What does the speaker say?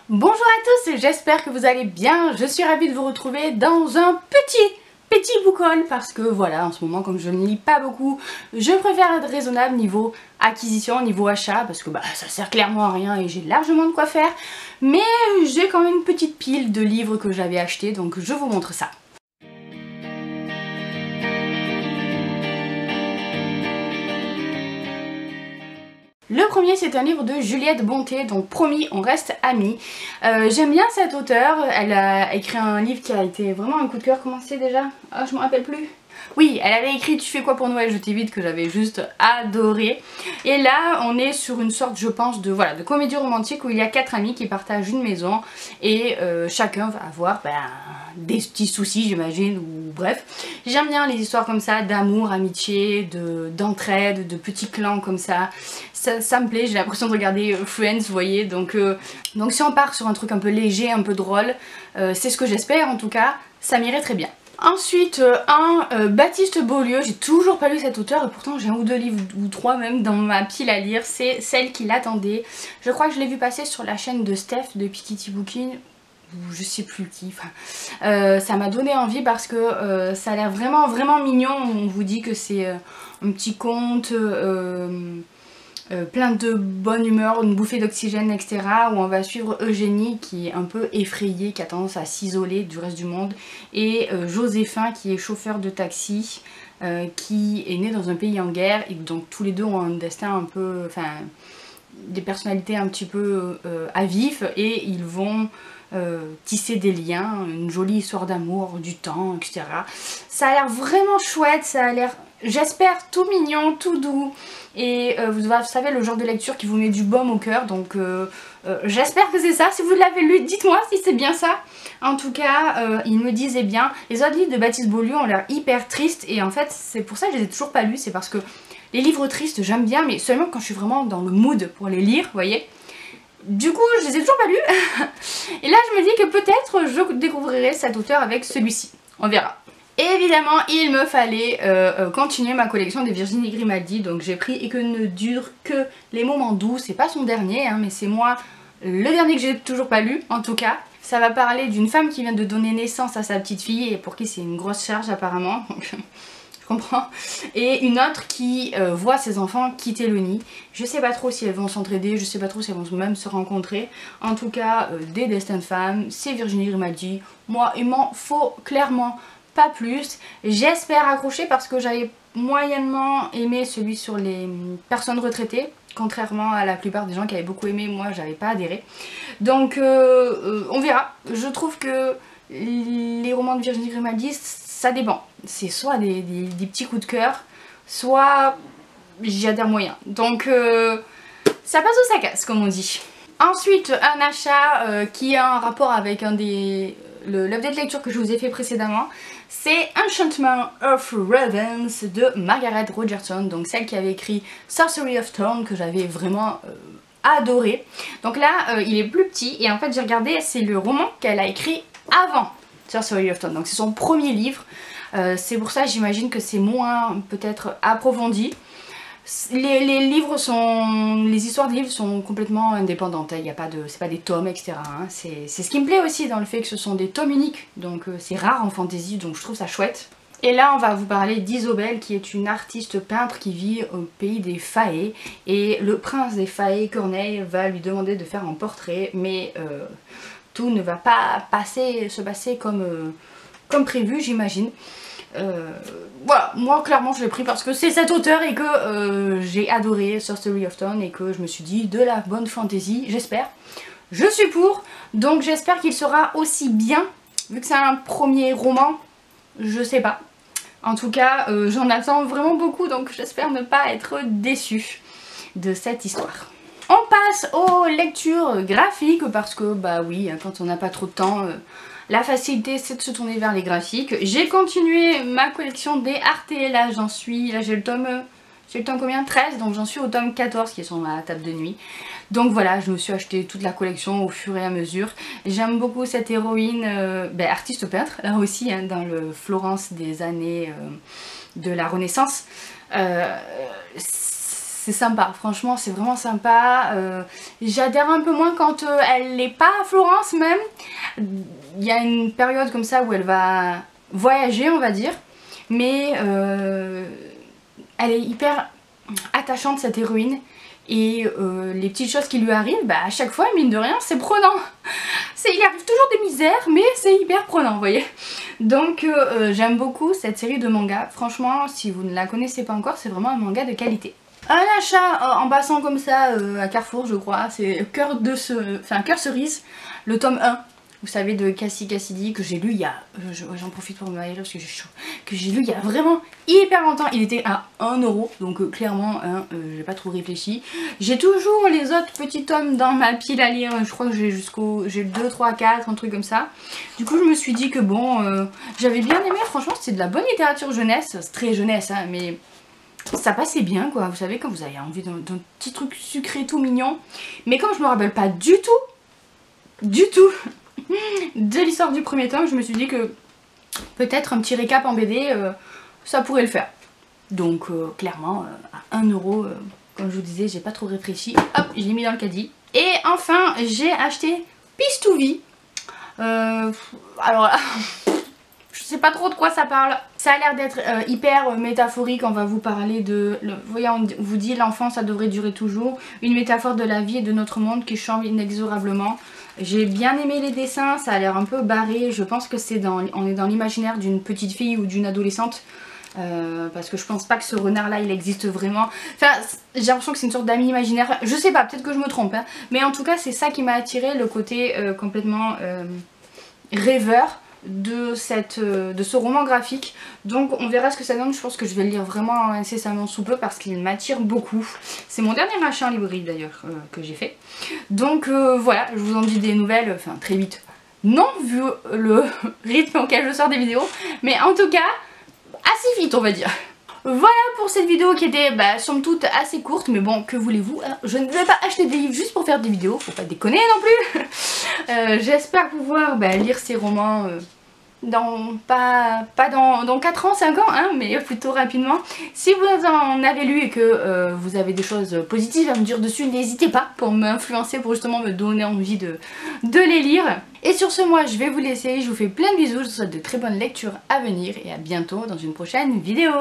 Bonjour à tous, j'espère que vous allez bien. Je suis ravie de vous retrouver dans un petit book haul parce que voilà, en ce moment comme je ne lis pas beaucoup, je préfère être raisonnable niveau acquisition, niveau achat parce que ça sert clairement à rien et j'ai largement de quoi faire. Mais j'ai quand même une petite pile de livres que j'avais achetés, donc je vous montre ça. Le premier, c'est un livre de Juliette Bonté, donc promis, on reste amis. J'aime bien cette auteure, elle a écrit un livre qui a été vraiment un coup de cœur. Comment c'est déjà? Ah, je me rappelle plus. Oui, elle avait écrit Tu fais quoi pour Noël, je t'évite, que j'avais juste adoré. Et là, on est sur une sorte, je pense, de comédie romantique où il y a 4 amis qui partagent une maison et chacun va avoir des petits soucis, j'imagine, ou bref. J'aime bien les histoires comme ça, d'amour, amitié, d'entraide, de petits clans comme ça. Ça me plaît, j'ai l'impression de regarder Friends, vous voyez. Donc si on part sur un truc un peu léger, un peu drôle, c'est ce que j'espère en tout cas, ça m'irait très bien. Ensuite, Baptiste Beaulieu, j'ai toujours pas lu cet auteur et pourtant j'ai un ou deux livres ou trois même dans ma pile à lire, c'est Celle qui l'attendait. Je crois que je l'ai vu passer sur la chaîne de Steph de Piketty Booking, ou je sais plus qui, ça m'a donné envie parce que ça a l'air vraiment mignon. On vous dit que c'est un petit conte plein de bonne humeur, une bouffée d'oxygène, etc. Où on va suivre Eugénie qui est un peu effrayée, qui a tendance à s'isoler du reste du monde, et Joséphin qui est chauffeur de taxi, qui est né dans un pays en guerre, et donc tous les deux ont un destin un peu, enfin, des personnalités un petit peu à vif, et ils vont tisser des liens, une jolie histoire d'amour, du temps, etc. Ça a l'air vraiment chouette, ça a l'air, j'espère, tout mignon, tout doux, et vous savez, le genre de lecture qui vous met du baume au cœur, donc j'espère que c'est ça. Si vous l'avez lu, dites-moi si c'est bien ça. En tout cas, il me disait bien. Les autres livres de Baptiste Beaulieu ont l'air hyper tristes, et en fait c'est pour ça que je les ai toujours pas lus, c'est parce que les livres tristes j'aime bien, mais seulement quand je suis vraiment dans le mood pour les lire, vous voyez. Du coup, je les ai toujours pas lus. Et là, je me dis que peut-être je découvrirai cet auteur avec celui-ci. On verra. Et évidemment, il me fallait continuer ma collection des Virginie Grimaldi. Donc j'ai pris Et que ne dure que les moments doux. C'est pas son dernier, hein, mais c'est moi le dernier que j'ai toujours pas lu, en tout cas. Ça va parler d'une femme qui vient de donner naissance à sa petite fille et pour qui c'est une grosse charge apparemment. Donc, je comprends. Et une autre qui voit ses enfants quitter le nid. Je sais pas trop si elles vont s'entraider, je sais pas trop si elles vont même se rencontrer. En tout cas, des destins de femmes, c'est Virginie Grimaldi. Moi, il m'en faut clairement pas plus. J'espère accrocher parce que j'avais moyennement aimé celui sur les personnes retraitées. Contrairement à la plupart des gens qui avaient beaucoup aimé, moi j'avais pas adhéré. Donc on verra. Je trouve que les romans de Virginie Grimaldi, ça dépend. C'est soit des petits coups de cœur, soit j'y adhère moyen. Donc ça passe ou ça casse, comme on dit. Ensuite, un achat qui a un rapport avec l'update lecture que je vous ai fait précédemment. C'est Enchantment of Ravens de Margaret Rogerson, donc celle qui avait écrit Sorcery of Thorn, que j'avais vraiment adoré. Donc là, il est plus petit, et en fait j'ai regardé, c'est le roman qu'elle a écrit avant Sorcery of Thorn, donc c'est son premier livre. C'est pour ça, j'imagine que c'est moins peut-être approfondi. Les histoires des livres sont complètement indépendantes, hein. C'est pas des tomes, etc. Hein. C'est ce qui me plaît aussi dans le fait que ce sont des tomes uniques, donc c'est rare en fantasy, donc je trouve ça chouette. Et là on va vous parler d'Isobel, qui est une artiste peintre qui vit au pays des Fae, et le prince des Fae, Corneille, va lui demander de faire un portrait, mais tout ne va pas se passer comme prévu, j'imagine. Voilà, moi clairement je l'ai pris parce que c'est cet auteur et que j'ai adoré Sorcery of Thorn et que je me suis dit de la bonne fantasy, j'espère. Je suis pour, donc j'espère qu'il sera aussi bien, vu que c'est un premier roman, je sais pas. En tout cas, j'en attends vraiment beaucoup, donc j'espère ne pas être déçue de cette histoire. On passe aux lectures graphiques parce que bah oui, quand on n'a pas trop de temps, la facilité c'est de se tourner vers les graphiques. J'ai continué ma collection des Arte, là j'en suis, là j'ai le tome combien, 13, donc j'en suis au tome 14 qui est sur ma table de nuit. Donc voilà, je me suis acheté toute la collection au fur et à mesure. J'aime beaucoup cette héroïne, artiste peintre, là aussi, hein, dans le Florence des années de la Renaissance. c'est sympa, franchement c'est vraiment sympa. J'adhère un peu moins quand elle n'est pas à Florence même. Il y a une période comme ça où elle va voyager on va dire. Mais elle est hyper attachante cette héroïne. Et les petites choses qui lui arrivent, bah à chaque fois mine de rien c'est prenant. Il arrive toujours des misères mais c'est hyper prenant vous voyez. Donc j'aime beaucoup cette série de mangas. Franchement si vous ne la connaissez pas encore c'est vraiment un manga de qualité. Un achat en passant comme ça à Carrefour je crois, c'est Cœur cerise, le tome 1. Vous savez de Cassie Cassidy que j'ai lu il y a... J'en profite pour me mailler parce que j'ai chaud. Que j'ai lu il y a vraiment hyper longtemps. Il était à 1 € donc clairement j'ai pas trop réfléchi. J'ai toujours les autres petits tomes dans ma pile à lire. Je crois que j'ai j'ai 2, 3, 4, un truc comme ça. Du coup je me suis dit que bon, j'avais bien aimé. Franchement c'est de la bonne littérature jeunesse. C'est très jeunesse hein, mais... ça passait bien quoi, vous savez quand vous avez envie d'un petit truc sucré tout mignon. Mais comme je me rappelle pas du tout de l'histoire du premier tome, je me suis dit que peut-être un petit récap en BD ça pourrait le faire. Donc clairement à 1 €, comme je vous disais j'ai pas trop réfléchi, hop je l'ai mis dans le caddie. Et enfin j'ai acheté Pistouvi. Alors là je sais pas trop de quoi ça parle. Ça a l'air d'être hyper métaphorique. On va vous parler de... Vous voyez, on vous dit l'enfant ça devrait durer toujours. Une métaphore de la vie et de notre monde qui change inexorablement. J'ai bien aimé les dessins, ça a l'air un peu barré. Je pense que on est dans l'imaginaire d'une petite fille ou d'une adolescente. Parce que je pense pas que ce renard là il existe vraiment. Enfin j'ai l'impression que c'est une sorte d'ami imaginaire. Je sais pas, peut-être que je me trompe hein. Mais en tout cas c'est ça qui m'a attiré, le côté complètement rêveur de ce roman graphique. Donc on verra ce que ça donne. Je pense que je vais le lire vraiment incessamment sous peu parce qu'il m'attire beaucoup. C'est mon dernier achat en librairie d'ailleurs que j'ai fait. Donc voilà, je vous en dis des nouvelles enfin très vite. Non vu le rythme auquel je sors des vidéos, mais en tout cas assez vite on va dire. Voilà pour cette vidéo qui était somme toute assez courte, mais bon que voulez-vous hein, je ne vais pas acheter des livres juste pour faire des vidéos, faut pas déconner non plus. J'espère pouvoir lire ces romans pas dans 4 ans, 5 ans, hein, mais plutôt rapidement. Si vous en avez lu et que vous avez des choses positives à me dire dessus, n'hésitez pas pour m'influencer, pour justement me donner envie de les lire. Et sur ce, moi je vais vous laisser, je vous fais plein de bisous, je vous souhaite de très bonnes lectures à venir et à bientôt dans une prochaine vidéo.